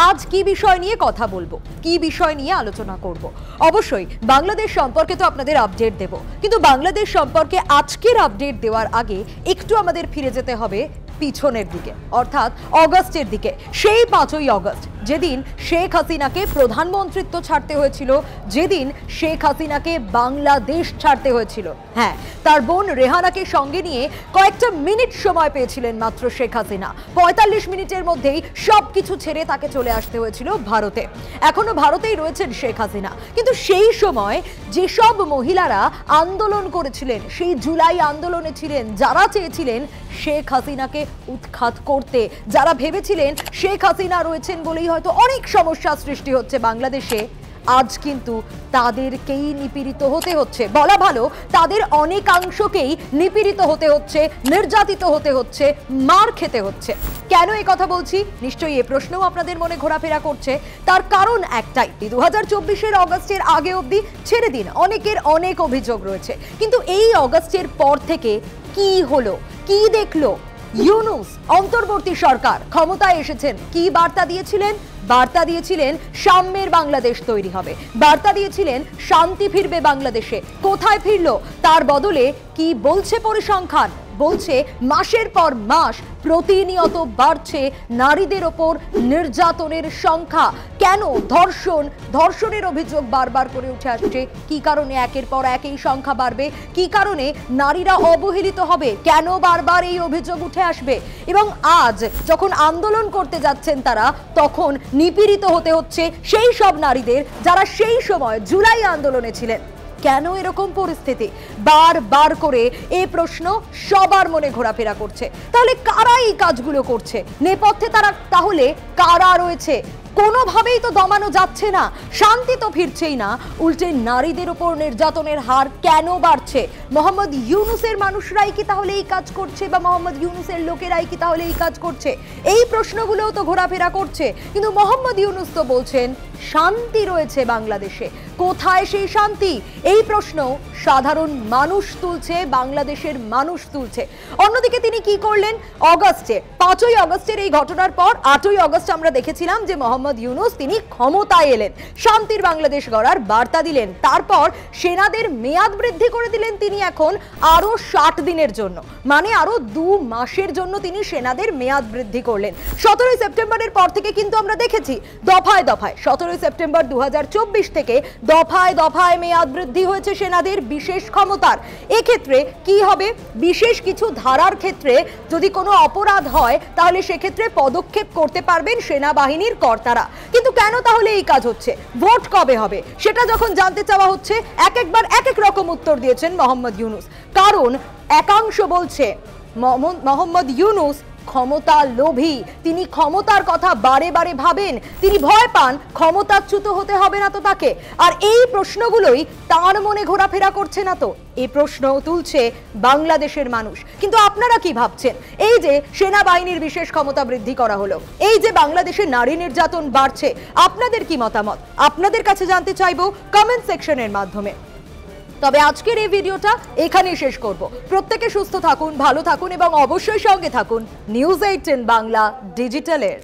আজ কি বিষয় নিয়ে কথা বলবো, কি বিষয় নিয়ে আলোচনা করব। অবশ্যই বাংলাদেশ সম্পর্কে তো আপনাদের আপডেট দেব, কিন্তু বাংলাদেশ সম্পর্কে আজকের আপডেট দেওয়ার আগে একটু আমাদের ফিরে যেতে হবে পিছনের দিকে, অর্থাৎ অগস্টের দিকে। সেই 5ই অগস্ট যেদিন শেখ হাসিনাকে প্রধানমন্ত্রিত্ব ছাড়তে হয়েছিল, যেদিন শেখ হাসিনাকে বাংলাদেশ ছাড়তে হয়েছিল। হ্যাঁ, তার বোন রেহানাকে সঙ্গে নিয়ে কয়েকটা মিনিট সময় পেয়েছিলেন মাত্র শেখ হাসিনা। 45 মিনিটের মধ্যেই সবকিছু ছেড়ে তাকে চলে আসতে হয়েছিল ভারতে। এখনো ভারতেই রয়েছেন শেখ হাসিনা। কিন্তু সেই সময় যেসব মহিলারা আন্দোলন করেছিলেন, সেই জুলাই আন্দোলনে ছিলেন, যারা চেয়েছিলেন শেখ হাসিনাকে উৎখাত করতে, যারা ভেবেছিলেন শেখ হাসিনা রয়েছেন বলেই হয়তো অনেক সমস্যা সৃষ্টি হচ্ছে বাংলাদেশে, আজ কিন্তু তাদেরকেই নিপীড়িত হতে হচ্ছে। বলা ভালো, তাদের অনেকাংশকেই নিপীড়িত হতে হচ্ছে, নির্যাতিত হতে হচ্ছে, মার খেতে হচ্ছে। কেন এই কথা বলছি? নিশ্চয়ই এই প্রশ্নও আপনাদের মনে ঘোরাফেরা করছে। তার কারণ একটাই, 2024-এর অগস্টের আগে অবধি ছেড়ে দিন, অনেকের অনেক অভিযোগ রয়েছে, কিন্তু এই অগস্টের পর থেকে কি হলো, কি দেখলো? ইউনূস অন্তর্বর্তী সরকার ক্ষমতায় এসেছেন, কি বার্তা দিয়েছিলেন? বার্তা দিয়েছিলেন সাম্যের বাংলাদেশ তৈরি হবে, বার্তা দিয়েছিলেন শান্তি ফিরবে বাংলাদেশে। কোথায় ফিরলো? তার বদলে কি বলছে পরিসংখ্যান? বলছে মাসের পর মাস প্রতিনিয়ত বাড়ছে নারীদের ওপর নির্যাতনের সংখ্যা। কেন? ধর্ষণের অভিযোগ বারবার করে উঠে আসছে। কি কারণে একের পর এক এই সংখ্যা বাড়বে? কি কারণে নারীরা অবহেলিত হবে? কেন বারবার এই অভিযোগ উঠে আসবে? এবং আজ যখন আন্দোলন করতে যাচ্ছেন তারা, তখন নিপীড়িত হতে হচ্ছে সেই সব নারীদের যারা সেই সময় জুলাই আন্দোলনে ছিলেন। কেন এরকম পরিস্থিতি? বারবার করে এই প্রশ্ন সবার মনে ঘোরাফেরা করছে। তাহলে কারা এই কাজগুলো করছে? নেপথ্যে তারা তাহলে কারা রয়েছে? কোনোভাবেই তো দমানো যাচ্ছে না, শান্তি তো ফিরছেই না, উল্টে নারীদের উপর নির্যাতনের হার কেন বাড়ছে? মোহাম্মদ ইউনূসের মানুষরাই কি তাহলে এই কাজ করছে, বা মোহাম্মদ ইউনূসের লোকেরাই কি তাহলে এই কাজ করছে? এই প্রশ্নগুলোও তো ঘোরাফেরা করছে। কিন্তু মোহাম্মদ ইউনূস তো বলছেন শান্তি রয়েছে বাংলাদেশে। কোথায় সেই শান্তি? এই প্রশ্ন সাধারণ মানুষ তুলছে, বাংলাদেশের মানুষ তুলছে। অন্যদিকে তিনি কি করলেন? অগস্টে 5ই অগস্টের এই ঘটনার পর 8ই অগস্ট আমরা দেখেছিলাম যে মোহাম্মদ ইউনূস তিনি ক্ষমতায় এলেন, শান্তির বাংলাদেশ গড়ার বার্তা দিলেন। তারপর সেনাদের মেয়াদ বৃদ্ধি করে দিলেন তিনি এখন আরো 60 দিনের জন্য, মানে আরো 2 মাসের জন্য তিনি সেনাদের মেয়াদ বৃদ্ধি করলেন। 17ই সেপ্টেম্বরের পর থেকে কিন্তু আমরা দেখেছি দফায় দফায়, 17ই সেপ্টেম্বর 2024 থেকে দফায় দফায় মেয়াদ বৃদ্ধি হয়েছে সেনাদের বিশেষ ক্ষমতার। এক্ষেত্রে কি হবে? বিশেষ কিছু ধারার ক্ষেত্রে যদি কোনো অপরাধ হয় তাহলে সেক্ষেত্রে পদক্ষেপ করতে পারবেন সেনাবাহিনীর কর্তারা। কিন্তু কেন তাহলে এই কাজ হচ্ছে? ভোট কবে হবে সেটা যখন জানতে চাওয়া হচ্ছে, একবার এক এক রকম উত্তর দিয়েছেন মোহাম্মদ ইউনূস। কারণ একাংশ বলছে মোহাম্মদ ইউনূস ক্ষমতা লোভী, তিনি ক্ষমতার কথা বারে বারে ভাবেন, তিনি ভয় পান ক্ষমতাচ্যুত হতে হবে না তো তাকে। আর এই প্রশ্নগুলোই তার মনে ঘোরাফেরা করছে না তো? এই প্রশ্ন তুলছে বাংলাদেশের মানুষ। কিন্তু আপনারা কি ভাবছেন? এই যে সেনাবাহিনীর বিশেষ ক্ষমতা বৃদ্ধি করা হলো, এই যে বাংলাদেশে নারী নির্যাতন বাড়ছে, আপনাদের কি মতামত? আপনাদের কাছে জানতে চাইবো কমেন্ট সেকশনের মাধ্যমে। তবে আজকের এই ভিডিওটা এখানেই শেষ করব। প্রত্যেকে সুস্থ থাকুন, ভালো থাকুন এবং অবশ্যই সঙ্গে থাকুন নিউজ 18 বাংলা ডিজিটালের।